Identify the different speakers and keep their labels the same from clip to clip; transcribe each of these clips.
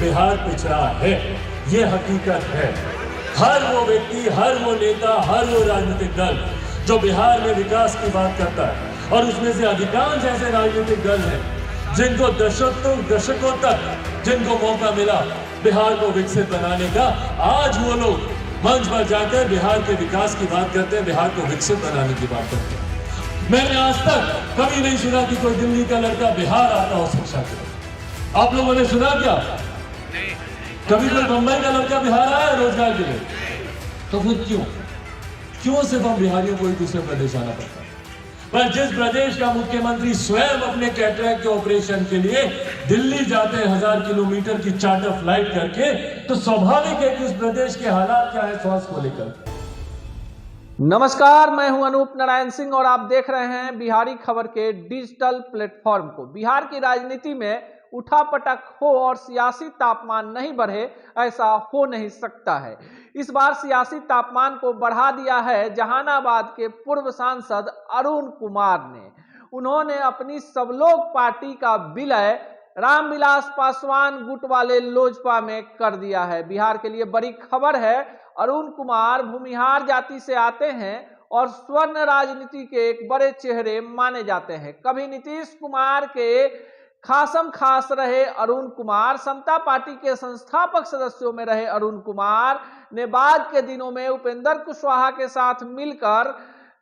Speaker 1: बिहार पिछड़ा है, ये हकीकत है। हर वो व्यक्ति, हर वो नेता, हर वो राजनीतिक दल जो बिहार में विकास की बात करता है, और उसमें से अधिकांश ऐसे राजनीतिक दल हैं जिनको दशकों तक जिनको मौका मिला बिहार को विकसित बनाने का, आज वो लोग मंच पर जाकर बिहार के विकास की बात करते हैं, बिहार को विकसित बनाने की बात करते हैं। मैंने आज तक कभी नहीं सुना कि कोई दिल्ली का लड़का बिहार आता हो शिक्षा के लिए। आप लोगों ने सुना क्या? कभी कोई मुंबई का लड़का बिहार आया रोजगार के लिए? तो फिर क्यों सिर्फ हम बिहारियों को एक दूसरे प्रदेश आना पड़ता है? पर जिस प्रदेश का मुख्यमंत्री स्वयं अपने कैटरैक्ट के ऑपरेशन के लिए दिल्ली जाते हैं 1000 किलोमीटर की चार्टर फ्लाइट करके, तो स्वाभाविक है कि उस प्रदेश के हालात क्या है स्वास्थ्य को लेकर।
Speaker 2: नमस्कार, मैं हूं अनूप नारायण सिंह और आप देख रहे हैं बिहारी खबर के डिजिटल प्लेटफॉर्म को। बिहार की राजनीति में उठापटक हो और सियासी तापमान नहीं बढ़े, ऐसा हो नहीं सकता है। इस बार सियासी तापमान को बढ़ा दिया है जहानाबाद के पूर्व सांसद अरुण कुमार ने। उन्होंने अपनी सब लोग पार्टी का विलय रामविलास पासवान गुट वाले लोजपा में कर दिया है। बिहार के लिए बड़ी खबर है। अरुण कुमार भूमिहार जाति से आते हैं और स्वर्ण राजनीति के एक बड़े चेहरे माने जाते हैं। कभी नीतीश कुमार के खासम खास रहे अरुण कुमार, समता पार्टी के संस्थापक सदस्यों में रहे अरुण कुमार ने बाद के दिनों में उपेंद्र कुशवाहा के साथ मिलकर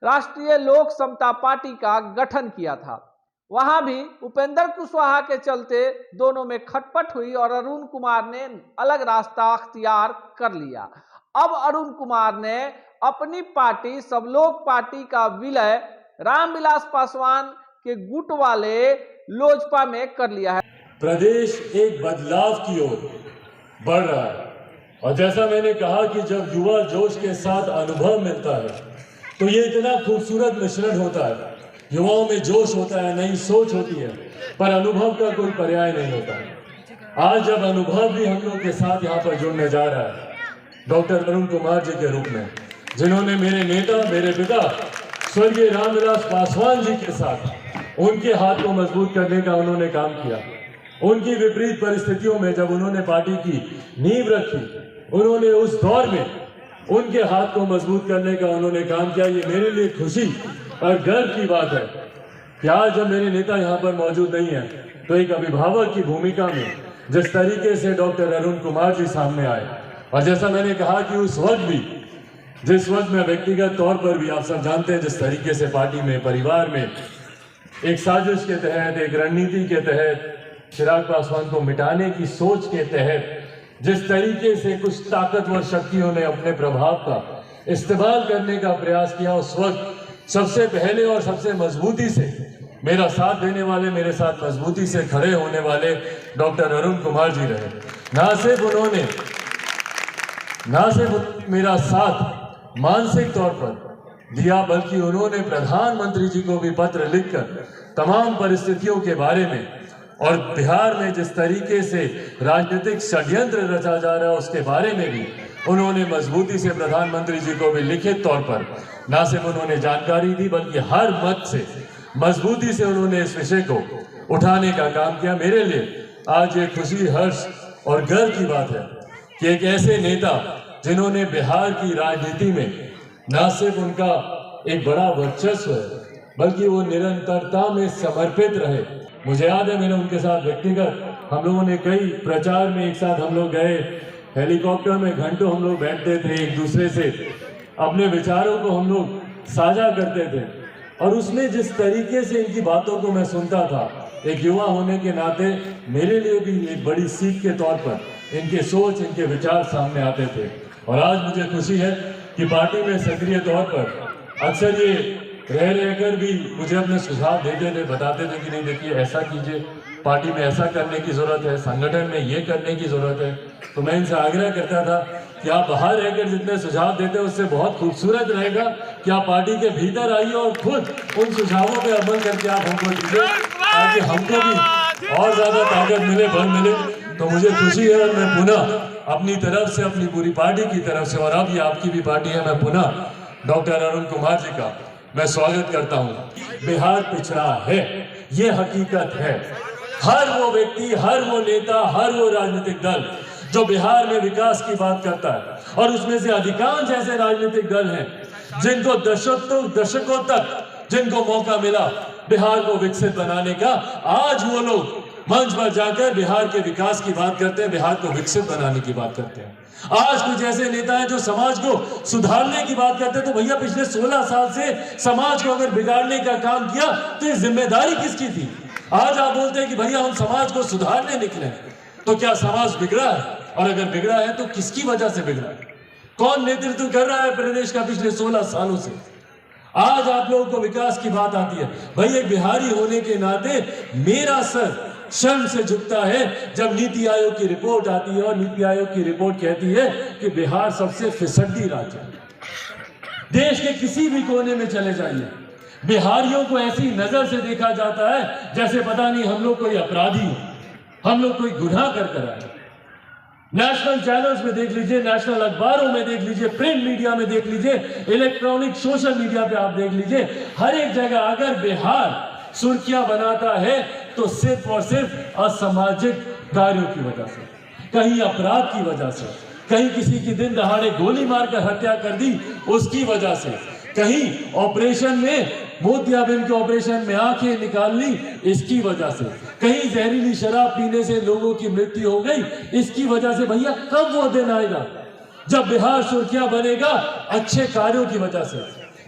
Speaker 2: राष्ट्रीय लोक समता पार्टी का गठन किया था। वहां भी उपेंद्र कुशवाहा के चलते दोनों में खटपट हुई और अरुण कुमार ने अलग रास्ता अख्तियार कर लिया। अब अरुण कुमार ने अपनी पार्टी सब लोग पार्टी का विलय रामविलास पासवान के गुट वाले लोजपा में कर लिया है।
Speaker 1: प्रदेश एक बदलाव की ओर बढ़ रहा है, और जैसा मैंने कहा कि जब युवा जोश के साथ अनुभव मिलता है तो ये इतना खूबसूरत मिश्रण होता है। युवाओं में जोश होता है, नई सोच होती है, पर अनुभव का कोई पर्याय नहीं होता। आज जब अनुभव भी हम लोग के साथ यहाँ पर जुड़ने जा रहा है, डॉक्टर अरुण कुमार जी के रूप में, जिन्होंने मेरे नेता, मेरे पिता स्वर्गीय रामविलास पासवान जी के साथ उनके हाथ को मजबूत करने का उन्होंने काम किया। उनकी विपरीत परिस्थितियों में जब उन्होंने पार्टी की नींव रखी, उन्होंने उस दौर में उनके हाथ को मजबूत करने का उन्होंने काम किया। ये मेरे लिए खुशी और गर्व की बात है कि आज जब मेरे नेता यहाँ पर मौजूद नहीं है, तो एक अभिभावक की भूमिका में जिस तरीके से डॉक्टर अरुण कुमार जी सामने आए, और जैसा मैंने कहा कि उस वक्त भी, जिस वक्त में व्यक्तिगत तौर पर भी आप सब जानते हैं जिस तरीके से पार्टी में, परिवार में एक साजिश के तहत, एक रणनीति के तहत, चिराग पासवान को मिटाने की सोच के तहत जिस तरीके से कुछ ताकतवर शक्तियों ने अपने प्रभाव का इस्तेमाल करने का प्रयास किया, उस वक्त सबसे पहले और सबसे मजबूती से मेरा साथ देने वाले, मेरे साथ मजबूती से खड़े होने वाले डॉक्टर अरुण कुमार जी रहे। ना सिर्फ मेरा साथ मानसिक तौर पर दिया, बल्कि उन्होंने प्रधानमंत्री जी को भी पत्र लिखकर तमाम परिस्थितियों के बारे में और बिहार में जिस तरीके से राजनीतिक षड्यंत्र रचा जा रहा है उसके बारे में भी उन्होंने मजबूती से प्रधानमंत्री जी को भी लिखित तौर पर न सिर्फ उन्होंने जानकारी दी, बल्कि हर मत से मजबूती से उन्होंने इस विषय को उठाने का काम किया। मेरे लिए आज ये खुशी, हर्ष और गर्व की बात है कि एक ऐसे नेता जिन्होंने बिहार की राजनीति में न सिर्फ उनका एक बड़ा वर्चस्व है, बल्कि वो निरंतरता में समर्पित रहे। मुझे याद है, मैंने उनके साथ व्यक्तिगत हम लोगों ने कई प्रचार में एक साथ हम लोग गए, हेलीकॉप्टर में घंटों हम लोग बैठते थे, एक दूसरे से अपने विचारों को हम लोग साझा करते थे, और उसमें जिस तरीके से इनकी बातों को मैं सुनता था, एक युवा होने के नाते मेरे लिए भी एक बड़ी सीख के तौर पर इनके सोच, इनके विचार सामने आते थे। और आज मुझे खुशी है कि पार्टी में सक्रिय तौर पर अक्सर ये रहकर भी मुझे अपने सुझाव देते थे, बताते थे कि नहीं देखिए ऐसा कीजिए, पार्टी में ऐसा करने की जरूरत है, संगठन में ये करने की जरूरत है। तो मैं इनसे आग्रह करता था कि आप बाहर रहकर जितने सुझाव देते हैं उससे बहुत खूबसूरत रहेगा कि आप पार्टी के भीतर आइए और खुद उन सुझावों पर अमल करके आप हमको दीजिए, ताकि हमको भी और ज्यादा ताकत मिले, बल मिले। तो मुझे खुशी है, और मैं पुनः अपनी तरफ से, अपनी पूरी पार्टी की तरफ से, और अब ये आपकी भी पार्टी है, मैं पुनः डॉक्टर अरुण कुमार जी का मैं स्वागत करता हूं। बिहार पिछड़ा है, ये हकीकत है। हर वो व्यक्ति, हर वो नेता, हर वो राजनीतिक दल जो बिहार में विकास की बात करता है, और उसमें से अधिकांश ऐसे राजनीतिक दल हैं जिनको दशकों तक जिनको मौका मिला बिहार को विकसित बनाने का, आज वो लोग मंच पर जाकर बिहार के विकास की बात करते हैं, बिहार को विकसित बनाने की बात करते हैं। आज कुछ ऐसे नेता हैं जो समाज को सुधारने की बात करते हैं, तो भैया पिछले 16 साल से समाज को अगर बिगाड़ने का काम किया तो ये जिम्मेदारी किसकी थी? आज आप बोलते हैं कि भैया हम समाज को सुधारने निकले, तो क्या समाज बिगड़ा है? और अगर बिगड़ा है तो किसकी वजह से बिगड़ा है? कौन नेतृत्व कर रहा है प्रदेश का पिछले 16 सालों से? आज आप लोगों को विकास की बात आती है। भाई एक बिहारी होने के नाते मेरा सर शर्म से झुकता है जब नीति आयोग की रिपोर्ट आती है और नीति आयोग की रिपोर्ट कहती है कि बिहार सबसे फिसड्डी राज्य है। देश के किसी भी कोने में चले जाइए, बिहारियों को ऐसी नजर से देखा जाता है जैसे पता नहीं हम लोग कोई अपराधी हो, हम लोग कोई गुनाह कर आए। नेशनल चैनल्स में देख लीजिए, नेशनल अखबारों में देख लीजिए, प्रिंट मीडिया में देख लीजिए, इलेक्ट्रॉनिक सोशल मीडिया पे आप देख लीजिए, हर एक जगह अगर बिहार सुर्खियां बनाता है तो सिर्फ और सिर्फ असामाजिक कार्यों की वजह से, कहीं अपराध की वजह से, कहीं किसी की दिन दहाड़े गोली मारकर हत्या कर दी उसकी वजह से, कहीं ऑपरेशन में मोतियाबिंद के ऑपरेशन में आंखें निकाल ली इसकी वजह से, कहीं जहरीली शराब पीने से लोगों की मृत्यु हो गई इसकी वजह से। भैया कब वो दिन आएगा जब बिहार सुर्खियां बनेगा अच्छे कार्यों की वजह से?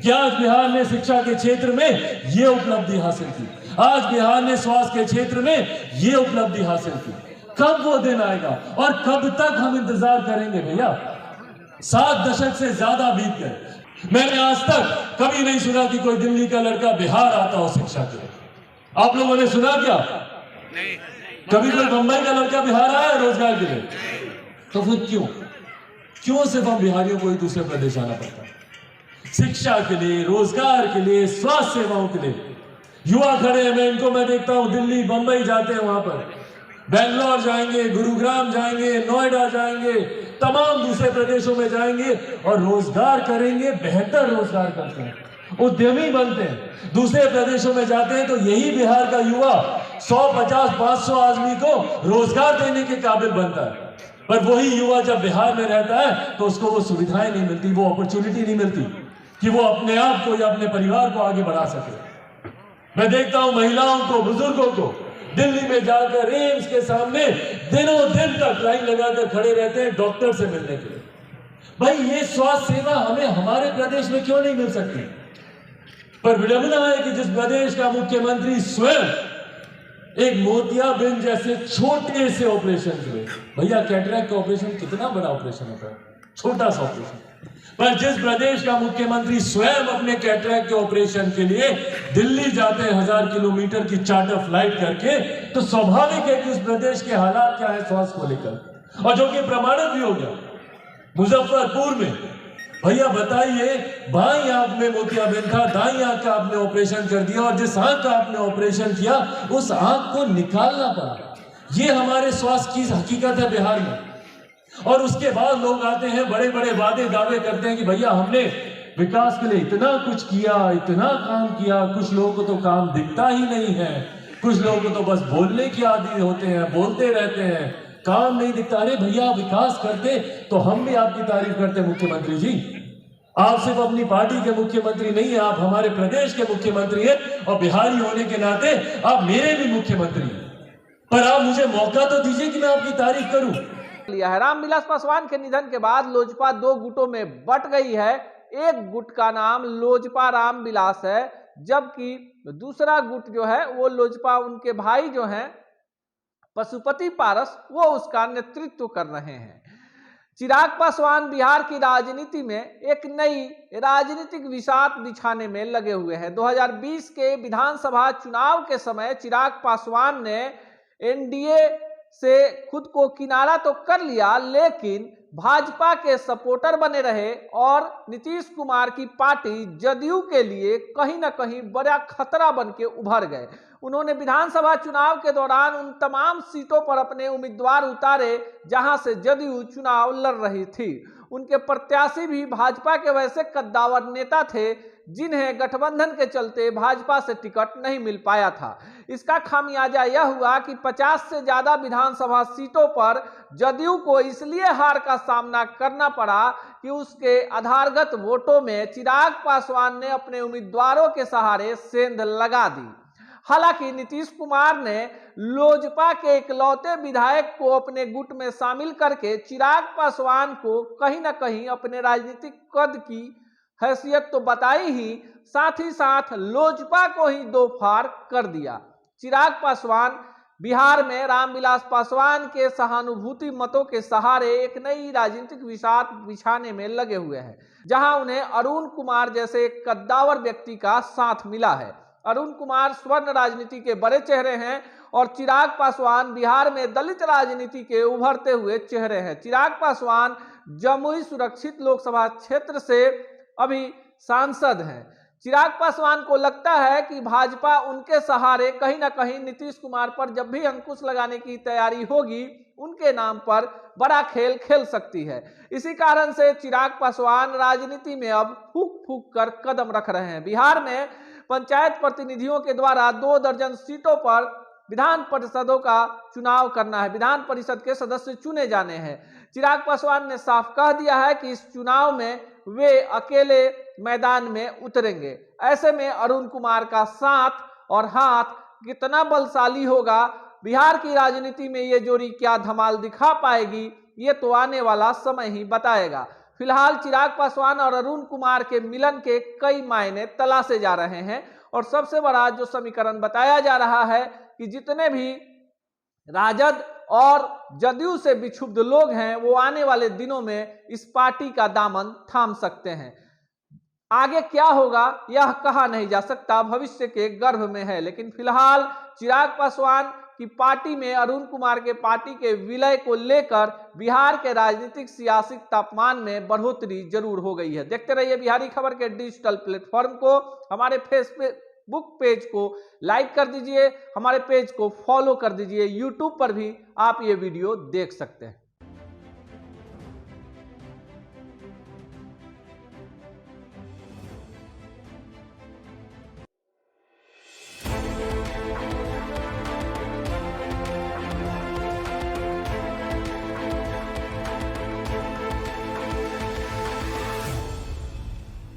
Speaker 1: कि आज बिहार ने शिक्षा के क्षेत्र में ये उपलब्धि हासिल की, आज बिहार ने स्वास्थ्य के क्षेत्र में ये उपलब्धि हासिल की। कब वो दिन आएगा और कब तक हम इंतजार करेंगे भैया? 7 दशक से ज्यादा बीत गए। मैंने आज तक कभी नहीं सुना कि कोई दिल्ली का लड़का बिहार आता हो शिक्षा के लिए। आप लोगों ने सुना क्या? नहीं। कभी कोई मुंबई का लड़का बिहार आया रोजगार के लिए? तो फिर क्यों सिर्फ हम बिहारियों को ही दूसरे प्रदेश आना पड़ता है? शिक्षा के लिए, रोजगार के लिए, स्वास्थ्य सेवाओं के लिए युवा खड़े हैं। मैं देखता हूं दिल्ली, बंबई जाते हैं, वहां पर बेंगलोर जाएंगे, गुरुग्राम जाएंगे, नोएडा जाएंगे, तमाम दूसरे प्रदेशों में जाएंगे और रोजगार करेंगे, बेहतर रोजगार करते हैं, उद्यमी बनते हैं। दूसरे प्रदेशों में जाते हैं तो यही बिहार का युवा 150-500 आदमी को रोजगार देने के काबिल बनता है, पर वही युवा जब बिहार में रहता है तो उसको वो सुविधाएं नहीं मिलती, वो अपॉर्चुनिटी नहीं मिलती कि वो अपने आप को या अपने परिवार को आगे बढ़ा सके। मैं देखता हूं महिलाओं को, बुजुर्गों को दिल्ली में जाकर एम्स के सामने दिनों दिन तक लाइन लगाकर खड़े रहते हैं डॉक्टर से मिलने के लिए। भाई ये स्वास्थ्य सेवा हमें हमारे प्रदेश में क्यों नहीं मिल सकती? पर विडंबना है कि जिस प्रदेश का मुख्यमंत्री स्वयं एक मोतियाबिंद जैसे छोटे से ऑपरेशन हुए, भैया कैटरैक्ट का ऑपरेशन कितना बड़ा ऑपरेशन होता है, छोटा सा ऑपरेशन, पर जिस प्रदेश का मुख्यमंत्री स्वयं अपने कैटरैक्ट के ऑपरेशन के लिए दिल्ली जाते हैं 1000 किलोमीटर की चार्टर फ्लाइट करके, तो स्वाभाविक है कि उस प्रदेश के हालात क्या है स्वास्थ्य को लेकर, और जो कि प्रमाणित भी हो गया। मुजफ्फरपुर में भैया बताइए, बाईं आंख में मोतियाबिंद था, दाईं आंख का आपने ऑपरेशन कर दिया, और जिस आंख का आपने ऑपरेशन किया उस आंख को निकालना पड़ा। ये हमारे स्वास्थ्य की हकीकत है बिहार में। और उसके बाद लोग आते हैं, बड़े बड़े वादे दावे करते हैं कि भैया हमने विकास के लिए इतना कुछ किया, इतना काम किया। कुछ लोगों को तो काम दिखता ही नहीं है, कुछ लोगों को तो बस बोलने की आदी होते हैं, बोलते रहते हैं, काम नहीं दिखता। अरे भैया विकास करते तो हम भी आपकी तारीफ करते मुख्यमंत्री जी। आप सिर्फ अपनी पार्टी के मुख्यमंत्री नहीं है, आप हमारे प्रदेश के मुख्यमंत्री हैं, और बिहारी होने के नाते आप मेरे भी मुख्यमंत्री हैं। पर आप मुझे मौका तो दीजिए कि मैं आपकी तारीफ करूं।
Speaker 2: लिया है। रामविलास पासवान के निधन के बाद लोजपा 2 गुटों में बट गई है। एक गुट का नाम लोजपा रामविलास है, जबकि दूसरा गुट जो है वो लोजपा उनके भाई जो हैं पशुपति पारस, वो उसका नेतृत्व कर रहे हैं। चिराग पासवान बिहार की राजनीति में एक नई राजनीतिक विसात बिछाने में लगे हुए हैं। 2020 के विधानसभा चुनाव के समय चिराग पासवान ने एनडीए से खुद को किनारा तो कर लिया, लेकिन भाजपा के सपोर्टर बने रहे और नीतीश कुमार की पार्टी जदयू के लिए कहीं ना कहीं बड़ा खतरा बन के उभर गए। उन्होंने विधानसभा चुनाव के दौरान उन तमाम सीटों पर अपने उम्मीदवार उतारे जहां से जदयू चुनाव लड़ रही थी। उनके प्रत्याशी भी भाजपा के वैसे कद्दावर नेता थे जिन्हें गठबंधन के चलते भाजपा से टिकट नहीं मिल पाया था। इसका खामियाजा यह हुआ कि 50 से ज्यादा विधानसभा सीटों पर जदयू को इसलिए हार का सामना करना पड़ा कि उसके आधारगत वोटों में चिराग पासवान ने अपने उम्मीदवारों के सहारे सेंध लगा दी। हालांकि नीतीश कुमार ने लोजपा के इकलौते विधायक को अपने गुट में शामिल करके चिराग पासवान को कहीं ना कहीं अपने राजनीतिक कद की हैसियत तो बताई ही, साथ ही साथ लोजपा को ही दो फाड़ कर दिया। चिराग पासवान बिहार में रामविलास पासवान के सहानुभूति मतों के सहारे एक नई राजनीतिक विसात बिछाने में लगे हुए हैं, जहां उन्हें अरुण कुमार जैसे एक कद्दावर व्यक्ति का साथ मिला है। अरुण कुमार स्वर्ण राजनीति के बड़े चेहरे हैं और चिराग पासवान बिहार में दलित राजनीति के उभरते हुए चेहरे हैं। चिराग पासवान जमुई सुरक्षित लोकसभा क्षेत्र से अभी सांसद हैं। चिराग पासवान को लगता है कि भाजपा उनके सहारे कहीं ना कहीं नीतीश कुमार पर जब भी अंकुश लगाने की तैयारी होगी, उनके नाम पर बड़ा खेल खेल सकती है। इसी कारण से चिराग पासवान राजनीति में अब फूक फूक कर कदम रख रहे हैं। बिहार में पंचायत प्रतिनिधियों के द्वारा 2 दर्जन सीटों पर विधान परिषदों का चुनाव करना है, विधान परिषद के सदस्य चुने जाने हैं। चिराग पासवान ने साफ कह दिया है कि इस चुनाव में वे अकेले मैदान में उतरेंगे। ऐसे में अरुण कुमार का साथ और हाथ कितना बलशाली होगा, बिहार की राजनीति में ये जोड़ी क्या धमाल दिखा पाएगी, ये तो आने वाला समय ही बताएगा। फिलहाल चिराग पासवान और अरुण कुमार के मिलन के कई मायने तलाशे जा रहे हैं और सबसे बड़ा जो समीकरण बताया जा रहा है कि जितने भी राजद और जदयू से विक्षुब्ध लोग हैं वो आने वाले दिनों में इस पार्टी का दामन थाम सकते हैं। आगे क्या होगा यह कहा नहीं जा सकता, भविष्य के गर्भ में है। लेकिन फिलहाल चिराग पासवान की पार्टी में अरुण कुमार के पार्टी के विलय को लेकर बिहार के राजनीतिक सियासी तापमान में बढ़ोतरी जरूर हो गई है। देखते रहिए बिहारी खबर के डिजिटल प्लेटफॉर्म को। हमारे फेसबुक पेज को लाइक कर दीजिए, हमारे पेज को फॉलो कर दीजिए। यूट्यूब पर भी आप ये वीडियो देख सकते हैं।